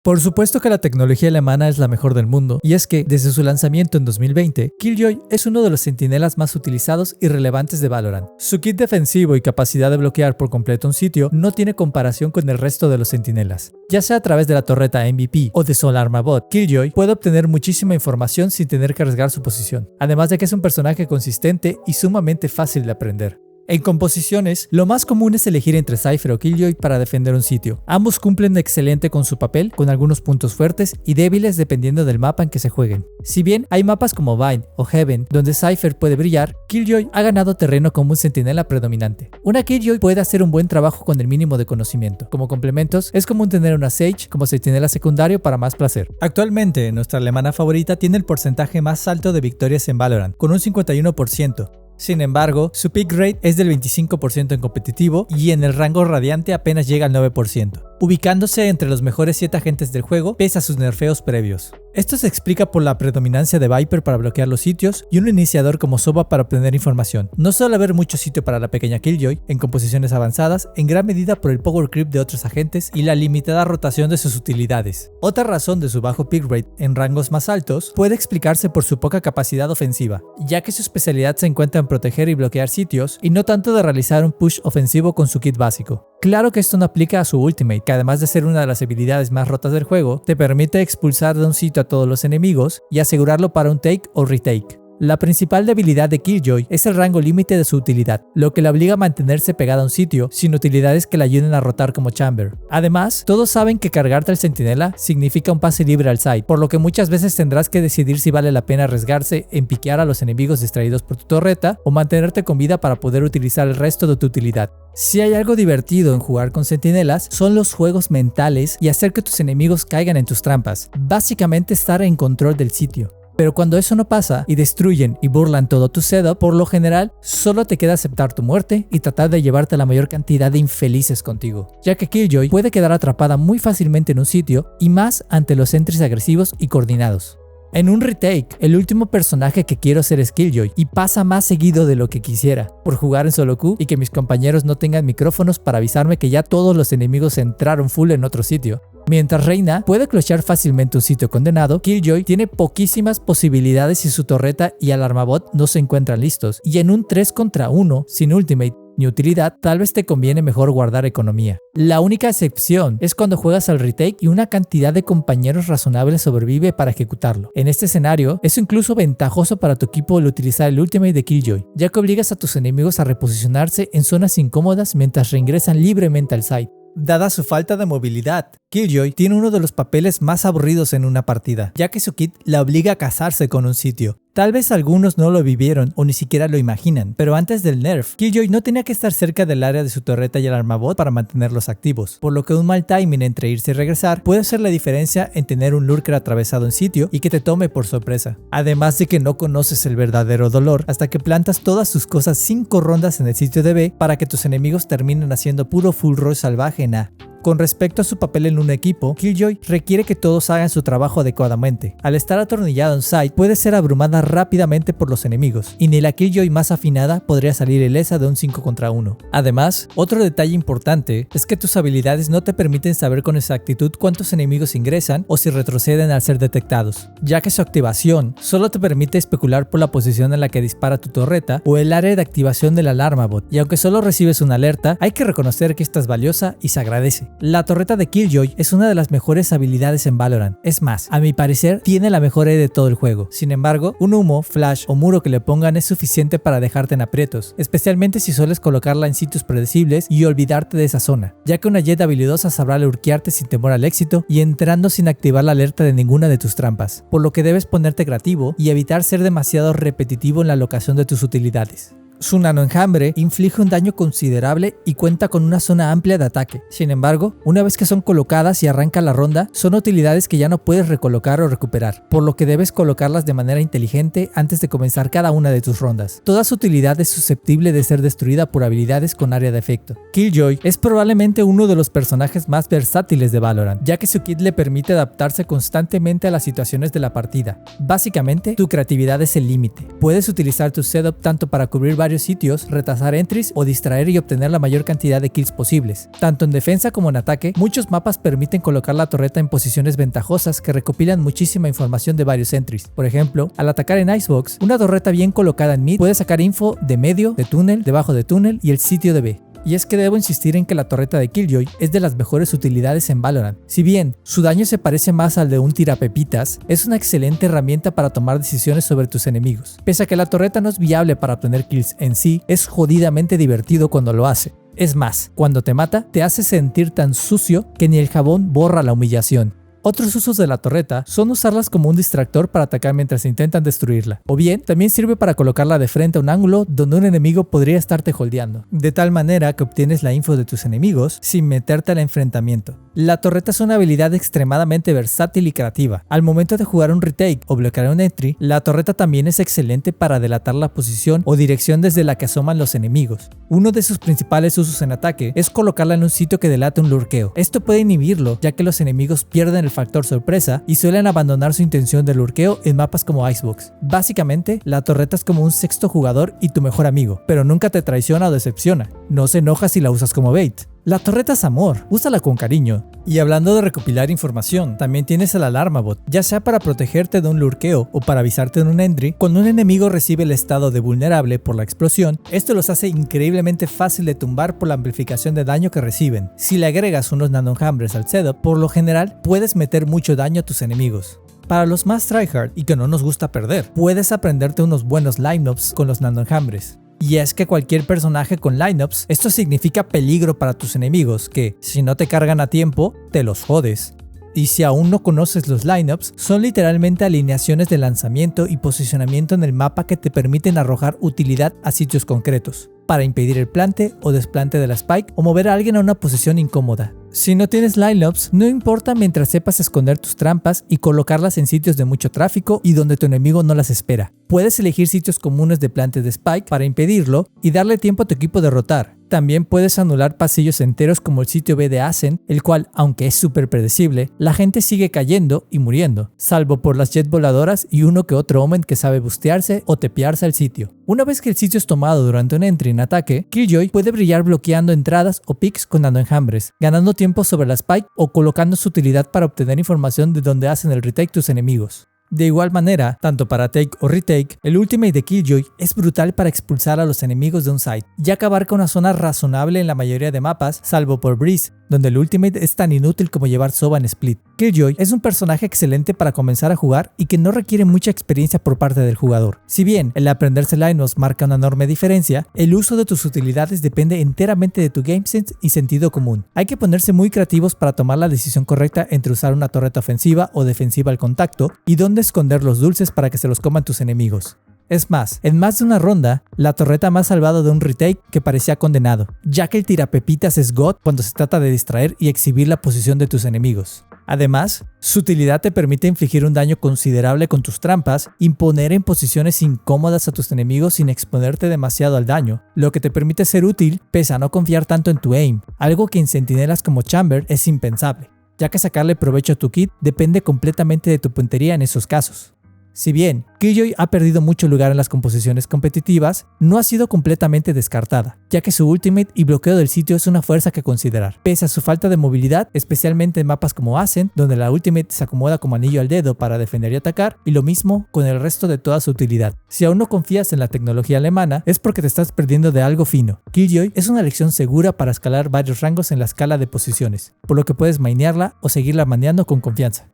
Por supuesto que la tecnología alemana es la mejor del mundo, y es que, desde su lanzamiento en 2020, Killjoy es uno de los centinelas más utilizados y relevantes de Valorant. Su kit defensivo y capacidad de bloquear por completo un sitio no tiene comparación con el resto de los centinelas. Ya sea a través de la torreta MVP o de su alarma bot, Killjoy puede obtener muchísima información sin tener que arriesgar su posición, además de que es un personaje consistente y sumamente fácil de aprender. En composiciones, lo más común es elegir entre Cypher o Killjoy para defender un sitio. Ambos cumplen excelente con su papel, con algunos puntos fuertes y débiles dependiendo del mapa en que se jueguen. Si bien hay mapas como Vine o Heaven donde Cypher puede brillar, Killjoy ha ganado terreno como un centinela predominante. Una Killjoy puede hacer un buen trabajo con el mínimo de conocimiento. Como complementos, es común tener una Sage como centinela secundario para más placer. Actualmente, nuestra alemana favorita tiene el porcentaje más alto de victorias en Valorant, con un 51%. Sin embargo, su pick rate es del 25% en competitivo y en el rango radiante apenas llega al 9%, ubicándose entre los mejores 7 agentes del juego pese a sus nerfeos previos. Esto se explica por la predominancia de Viper para bloquear los sitios y un iniciador como Sova para obtener información. No suele haber mucho sitio para la pequeña Killjoy en composiciones avanzadas, en gran medida por el power creep de otros agentes y la limitada rotación de sus utilidades. Otra razón de su bajo pick rate en rangos más altos puede explicarse por su poca capacidad ofensiva, ya que su especialidad se encuentra en proteger y bloquear sitios y no tanto de realizar un push ofensivo con su kit básico. Claro que esto no aplica a su ultimate, que además de ser una de las habilidades más rotas del juego, te permite expulsar de un sitio a todos los enemigos y asegurarlo para un take o retake. La principal debilidad de Killjoy es el rango límite de su utilidad, lo que la obliga a mantenerse pegada a un sitio sin utilidades que la ayuden a rotar como Chamber. Además, todos saben que cargarte al centinela significa un pase libre al side, por lo que muchas veces tendrás que decidir si vale la pena arriesgarse en piquear a los enemigos distraídos por tu torreta o mantenerte con vida para poder utilizar el resto de tu utilidad. Si hay algo divertido en jugar con centinelas, son los juegos mentales y hacer que tus enemigos caigan en tus trampas, básicamente estar en control del sitio. Pero cuando eso no pasa y destruyen y burlan todo tu setup, por lo general solo te queda aceptar tu muerte y tratar de llevarte la mayor cantidad de infelices contigo, ya que Killjoy puede quedar atrapada muy fácilmente en un sitio y más ante los entries agresivos y coordinados. En un retake, el último personaje que quiero ser es Killjoy y pasa más seguido de lo que quisiera, por jugar en solo queue y que mis compañeros no tengan micrófonos para avisarme que ya todos los enemigos entraron full en otro sitio. Mientras Reyna puede clutchar fácilmente un sitio condenado, Killjoy tiene poquísimas posibilidades si su torreta y alarmabot no se encuentran listos, y en un 3 contra 1, sin ultimate ni utilidad, tal vez te conviene mejor guardar economía. La única excepción es cuando juegas al retake y una cantidad de compañeros razonables sobrevive para ejecutarlo. En este escenario, es incluso ventajoso para tu equipo el utilizar el ultimate de Killjoy, ya que obligas a tus enemigos a reposicionarse en zonas incómodas mientras reingresan libremente al site. Dada su falta de movilidad, Killjoy tiene uno de los papeles más aburridos en una partida, ya que su kit la obliga a casarse con un sitio. Tal vez algunos no lo vivieron o ni siquiera lo imaginan, pero antes del nerf, Killjoy no tenía que estar cerca del área de su torreta y alarmabot para mantenerlos activos, por lo que un mal timing entre irse y regresar puede ser la diferencia en tener un lurker atravesado en sitio y que te tome por sorpresa. Además de que no conoces el verdadero dolor hasta que plantas todas tus cosas 5 rondas en el sitio de B para que tus enemigos terminen haciendo puro full rush salvaje en A. Con respecto a su papel en un equipo, Killjoy requiere que todos hagan su trabajo adecuadamente. Al estar atornillado en site, puede ser abrumada rápidamente por los enemigos, y ni la Killjoy más afinada podría salir ilesa de un 5 contra 1. Además, otro detalle importante es que tus habilidades no te permiten saber con exactitud cuántos enemigos ingresan o si retroceden al ser detectados, ya que su activación solo te permite especular por la posición en la que dispara tu torreta o el área de activación del alarmabot, y aunque solo recibes una alerta, hay que reconocer que esta es valiosa y se agradece. La torreta de Killjoy es una de las mejores habilidades en Valorant. Es más, a mi parecer, tiene la mejor E de todo el juego. Sin embargo, un humo, flash o muro que le pongan es suficiente para dejarte en aprietos, especialmente si sueles colocarla en sitios predecibles y olvidarte de esa zona, ya que una Jett habilidosa sabrá lurkearte sin temor al éxito y entrando sin activar la alerta de ninguna de tus trampas, por lo que debes ponerte creativo y evitar ser demasiado repetitivo en la alocación de tus utilidades. Su nanoenjambre inflige un daño considerable y cuenta con una zona amplia de ataque. Sin embargo, una vez que son colocadas y arranca la ronda, son utilidades que ya no puedes recolocar o recuperar, por lo que debes colocarlas de manera inteligente antes de comenzar cada una de tus rondas. Toda su utilidad es susceptible de ser destruida por habilidades con área de efecto. Killjoy es probablemente uno de los personajes más versátiles de Valorant, ya que su kit le permite adaptarse constantemente a las situaciones de la partida. Básicamente, tu creatividad es el límite. Puedes utilizar tu setup tanto para cubrir varias varios sitios, retrasar entries o distraer y obtener la mayor cantidad de kills posibles. Tanto en defensa como en ataque, muchos mapas permiten colocar la torreta en posiciones ventajosas que recopilan muchísima información de varios entries. Por ejemplo, al atacar en Icebox, una torreta bien colocada en mid puede sacar info de medio, de túnel, debajo de túnel y el sitio de B. Y es que debo insistir en que la torreta de Killjoy es de las mejores utilidades en Valorant. Si bien su daño se parece más al de un tirapepitas, es una excelente herramienta para tomar decisiones sobre tus enemigos. Pese a que la torreta no es viable para obtener kills en sí, es jodidamente divertido cuando lo hace. Es más, cuando te mata, te hace sentir tan sucio que ni el jabón borra la humillación. Otros usos de la torreta son usarlas como un distractor para atacar mientras intentan destruirla, o bien también sirve para colocarla de frente a un ángulo donde un enemigo podría estarte holdeando, de tal manera que obtienes la info de tus enemigos sin meterte al enfrentamiento. La torreta es una habilidad extremadamente versátil y creativa. Al momento de jugar un retake o bloquear un entry, la torreta también es excelente para delatar la posición o dirección desde la que asoman los enemigos. Uno de sus principales usos en ataque es colocarla en un sitio que delate un lurkeo. Esto puede inhibirlo, ya que los enemigos pierden el factor sorpresa y suelen abandonar su intención de lurkeo en mapas como Icebox. Básicamente, la torreta es como un sexto jugador y tu mejor amigo, pero nunca te traiciona o decepciona. No se enoja si la usas como bait. La torreta es amor, úsala con cariño. Y hablando de recopilar información, también tienes el alarma bot, ya sea para protegerte de un lurkeo o para avisarte en un entry. Cuando un enemigo recibe el estado de vulnerable por la explosión, esto los hace increíblemente fácil de tumbar por la amplificación de daño que reciben. Si le agregas unos nanoenjambres al setup, por lo general puedes meter mucho daño a tus enemigos. Para los más tryhard y que no nos gusta perder, puedes aprenderte unos buenos lineups con los nanoenjambres. Y es que cualquier personaje con lineups, esto significa peligro para tus enemigos, que si no te cargan a tiempo, te los jodes. Y si aún no conoces los lineups, son literalmente alineaciones de lanzamiento y posicionamiento en el mapa que te permiten arrojar utilidad a sitios concretos, para impedir el plante o desplante de la spike o mover a alguien a una posición incómoda. Si no tienes lineups, no importa mientras sepas esconder tus trampas y colocarlas en sitios de mucho tráfico y donde tu enemigo no las espera. Puedes elegir sitios comunes de plante de spike para impedirlo y darle tiempo a tu equipo de rotar. También puedes anular pasillos enteros como el sitio B de Ascent, el cual, aunque es súper predecible, la gente sigue cayendo y muriendo, salvo por las jet voladoras y uno que otro omen que sabe bustearse o tepearse al sitio. Una vez que el sitio es tomado durante un entry en ataque, Killjoy puede brillar bloqueando entradas o picks con nanoenjambres, ganando tiempo sobre la spike o colocando su utilidad para obtener información de donde hacen el retake tus enemigos. De igual manera, tanto para take o retake, el ultimate de Killjoy es brutal para expulsar a los enemigos de un site, ya que abarca una zona razonable en la mayoría de mapas, salvo por Breeze, donde el ultimate es tan inútil como llevar Sova en split. Killjoy es un personaje excelente para comenzar a jugar y que no requiere mucha experiencia por parte del jugador. Si bien el aprenderse lineups marca una enorme diferencia, el uso de tus utilidades depende enteramente de tu game sense y sentido común. Hay que ponerse muy creativos para tomar la decisión correcta entre usar una torreta ofensiva o defensiva al contacto y dónde esconder los dulces para que se los coman tus enemigos. Es más, en más de una ronda, la torreta me ha salvado de un retake que parecía condenado, ya que el tirapepitas es God cuando se trata de distraer y exhibir la posición de tus enemigos. Además, su utilidad te permite infligir un daño considerable con tus trampas, imponer en posiciones incómodas a tus enemigos sin exponerte demasiado al daño, lo que te permite ser útil pese a no confiar tanto en tu aim, algo que en centinelas como Chamber es impensable, ya que sacarle provecho a tu kit depende completamente de tu puntería en esos casos. Si bien Killjoy ha perdido mucho lugar en las composiciones competitivas, no ha sido completamente descartada, ya que su ultimate y bloqueo del sitio es una fuerza que considerar, pese a su falta de movilidad, especialmente en mapas como Ascent, donde la ultimate se acomoda como anillo al dedo para defender y atacar, y lo mismo con el resto de toda su utilidad. Si aún no confías en la tecnología alemana, es porque te estás perdiendo de algo fino. Killjoy es una elección segura para escalar varios rangos en la escala de posiciones, por lo que puedes mainearla o seguirla maneando con confianza.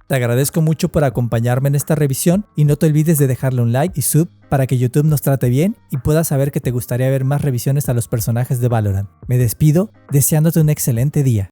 Te agradezco mucho por acompañarme en esta revisión y no te olvides de dejarle un like y sub para que YouTube nos trate bien y puedas saber que te gustaría ver más revisiones a los personajes de Valorant. Me despido deseándote un excelente día.